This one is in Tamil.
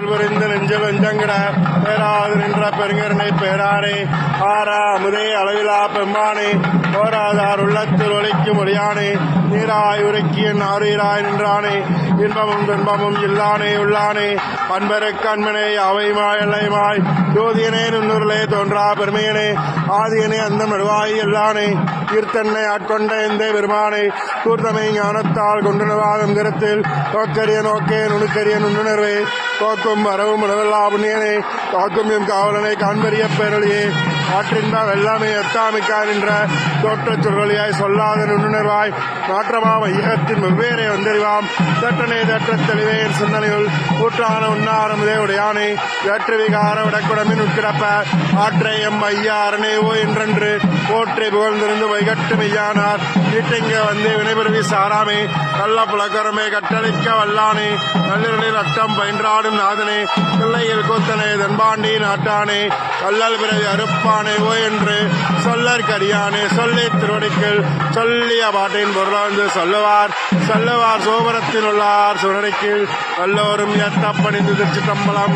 புரிந்து நெஞ்சில் வெஞ்சங்கிட பேராது நின்ற பெருங்கருணை பேரானே ஆறாமுதே அளவிலா பெம்மானே போராதார் உள்ளத்தில் ஒலிக்கும் ஒளியானே நீராய் உரைக்கியன் ஆறீராய் நின்றானே இன்பமும் துன்பமும் இல்லானே உள்ளானே அன்பருக்கு அன்பனே அவைமாய் எல்லைமாய் ஜோதியனே நுண்ணுருளே தோன்றா பெருமையனே ஆதியனே அந்த நடுவாய் எல்லானே ஈர்த்தன்னை ஆட்கொண்ட எந்த பெருமானை கூர்த்தமை ஞானத்தால் கொண்டுணர்வாகும் கருத்தில் நோக்கரிய நோக்கே நுணுக்கரிய நுண்ணுணர்வே தோக்கும் வரவும் உணவல்லா புண்ணியனே காக்கும் எம் காவலனை காண்பறிய பேரொழியே ஆற்றின்ப வெள்ளாமை எத்தாமிக்கா நின்ற தோற்றச் சொல்வழியாய் சொல்லாத நுண்ணுணர்வாய் மாற்றமா மையகத்தின் வெவ்வேறே வந்தறிவாம் தேற்றனை தேற்றத் தெளிவே சிந்தனையுள் ஊற்றான உண்ணாரமுதே உடையானே வேற்று விகார விடக்குடமின் உட்கிடப்ப ஆற்றை எம் ஐயா அரணேவோ என்றென்று போற்றி புகழ்ந்திருந்து வைகட்டு மெய்யானார் வீட்டெங்க வந்து வினைபுரிவி சாராமே கள்ள புலக்கரமே கட்டளிக்க வல்லானே கல்லூரில் அட்டம் பயின்றாடும் நாதனே பிள்ளையில் கூத்தனே தன்பாண்டி நாட்டானே கல்லல் பிறவி அறுப்பானே ஓ என்று சொல்லற்கரியானே சொல்லி திருவடிக்குள் சொல்லிய பாட்டின் பொருளாந்து சொல்லுவார் சோபரத்தில் உள்ளார் சுவனடிக்குள் வல்லோரும் ஏத்தப்பணிந்து திருச்சி தம்பலம்.